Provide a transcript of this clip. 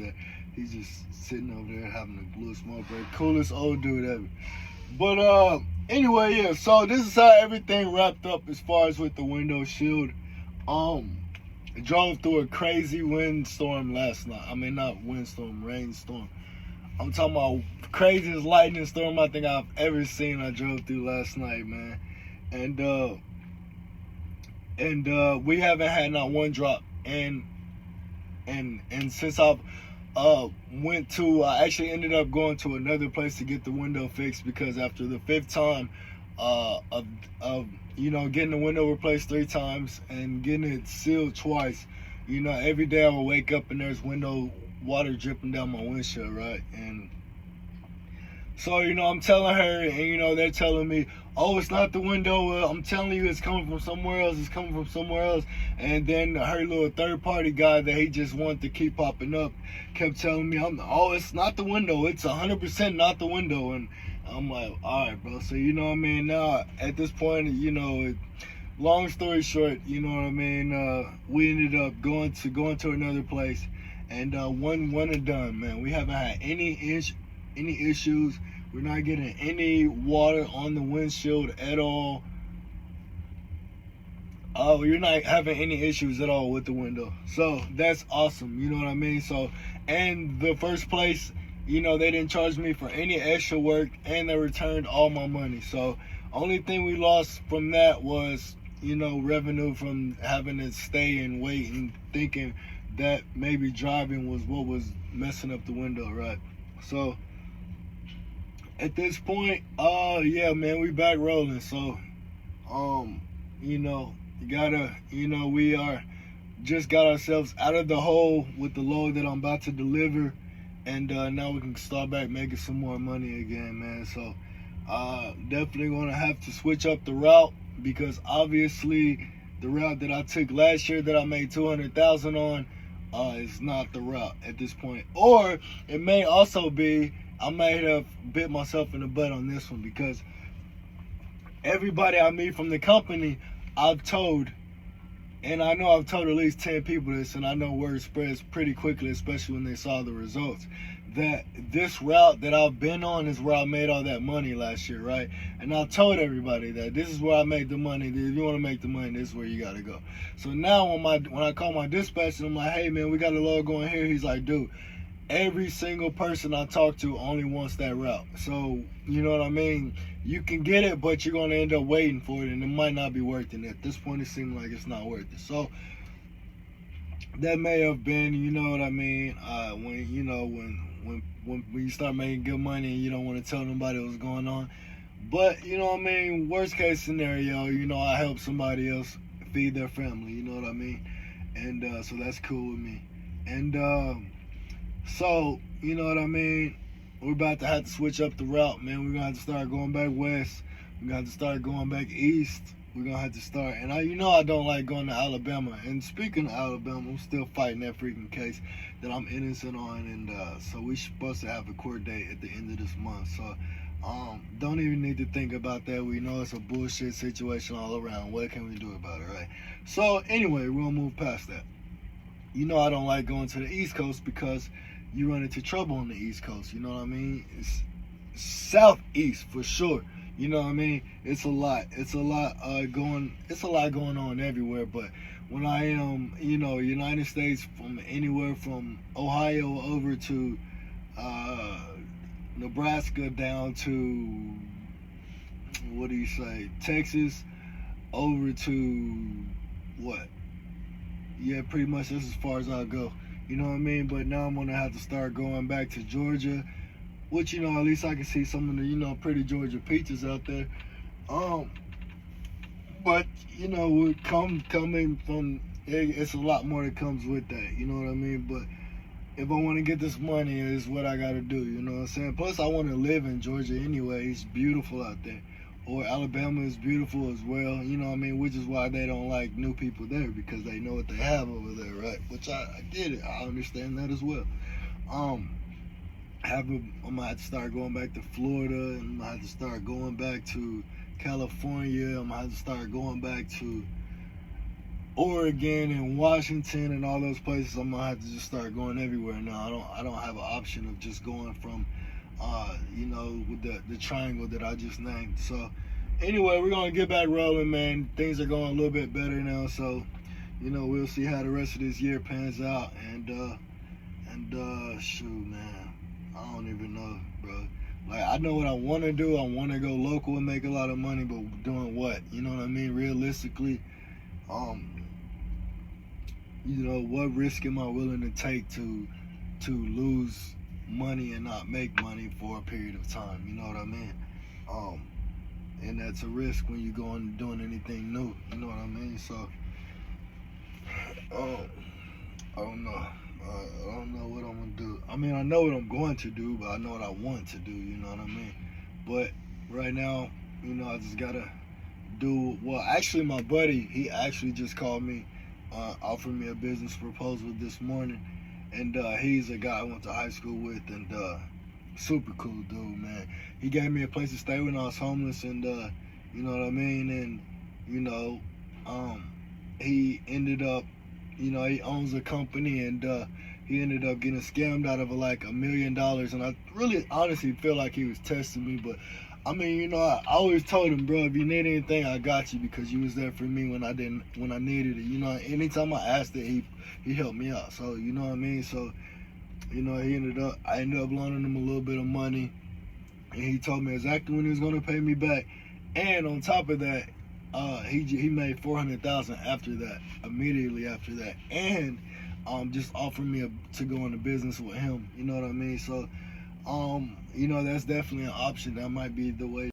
there. He's just sitting over there having a blue smoke break. Coolest old dude ever. But anyway, yeah. So this is how everything wrapped up as far as with the window shield. Drove through a crazy windstorm last night. I mean, not windstorm, rainstorm. I'm talking about craziest lightning storm I think I've ever seen. I drove through last night, man. And we haven't had not one drop. And since I've I actually ended up going to another place to get the window fixed, because after the fifth time of getting the window replaced 3 times and getting it sealed twice, every day I would wake up and there's window water dripping down my windshield, right? And so, I'm telling her, and, they're telling me, oh, it's not the window. I'm telling you, it's coming from somewhere else. It's coming from somewhere else. And then her little third-party guy that he just wanted to keep popping up kept telling me, oh, it's not the window. It's 100% not the window. And I'm like, all right, bro. So, now at this point, long story short, we ended up going to another place. And one and done, man. We haven't had any issues. We're not getting any water on the windshield at all. You're not having any issues at all with the window. So that's awesome. You know what I mean? So, and the first place, they didn't charge me for any extra work, and they returned all my money. So only thing we lost from that was, revenue from having to stay and wait and thinking that maybe driving was what was messing up the window, right? So at this point, yeah, man, we back rolling. So, we are just got ourselves out of the hole with the load that I'm about to deliver, and now we can start back making some more money again, man. So, definitely gonna have to switch up the route, because obviously the route that I took last year that I made $200,000 on is not the route at this point. Or it may also be I might have bit myself in the butt on this one, because everybody I meet from the company, I've told, and I know I've told at least 10 people this, and I know word spreads pretty quickly, especially when they saw the results, that this route that I've been on is where I made all that money last year, right? And I told everybody that this is where I made the money. If you want to make the money, this is where you got to go. So now when I call my dispatcher, I'm like, hey, man, we got a load going here. He's like, dude, every single person I talk to only wants that route. So, you know what I mean? You can get it, but you're going to end up waiting for it, and it might not be worth it. At this point, it seems like it's not worth it. So, that may have been, you know what I mean, when you start making good money and you don't want to tell nobody what's going on. But, you know what I mean, worst case scenario, I help somebody else feed their family, you know what I mean? And so that's cool with me. And so, you know what I mean? We're about to have to switch up the route, man. We're going to have to start going back west. We're going to have to start going back east. We're going to have to start. And I don't like going to Alabama. And speaking of Alabama, I'm still fighting that freaking case that I'm innocent on. And so we're supposed to have a court date at the end of this month. So don't even need to think about that. We know it's a bullshit situation all around. What can we do about it, right? So anyway, we're going to move past that. I don't like going to the East Coast, because you run into trouble on the East Coast, you know what I mean? It's Southeast for sure, you know what I mean? It's a lot going on everywhere. But when I am, United States, from anywhere from Ohio over to Nebraska down to, Texas, over to what? Yeah, pretty much that's as far as I'll go. You know what I mean? But now I'm going to have to start going back to Georgia, which, at least I can see some of the, pretty Georgia peaches out there. But, coming from, it's a lot more that comes with that, you know what I mean? But if I want to get this money, it's what I got to do, you know what I'm saying? Plus, I want to live in Georgia anyway. It's beautiful out there. Or Alabama is beautiful as well, you know what I mean? Which is why they don't like new people there, because they know what they have over there, right? Which I get it. I understand that as well. I'm going to have to start going back to Florida, and I'm going to have to start going back to California. I'm going to have to start going back to Oregon and Washington and all those places. I'm gonna have to just start going everywhere now. I don't have an option of just going from with the triangle that I just named. So anyway, we're gonna get back rolling, man. Things are going a little bit better now, so we'll see how the rest of this year pans out. And shoot, man, I don't even know, bro. Like, I know what I want to do. I want to go local and make a lot of money, but doing what? You know what I mean? Realistically, what risk am I willing to take to lose money and not make money for a period of time? You know what I mean? And that's a risk when you're going doing anything new. You know what I mean? So, I don't know. I don't know what I'm gonna do. I mean, I know what I'm going to do, but I know what I want to do. You know what I mean? But right now, I just gotta do. Well, actually, my buddy, he actually just called me, offered me a business proposal this morning, and he's a guy I went to high school with, and super cool dude, man. He gave me a place to stay when I was homeless, and you know what I mean. And he ended up, he owns a company, and he ended up getting scammed out of like $1 million. And I really honestly feel like he was testing me, but I mean, I always told him, bro, if you need anything, I got you, because you was there for me when I needed it. Anytime I asked it, he helped me out. So you know what I mean. So I ended up loaning him a little bit of money, and he told me exactly when he was gonna pay me back. And on top of that, he made $400,000 after that, immediately after that, and just offered me to go into business with him. You know what I mean? So that's definitely an option. That might be the way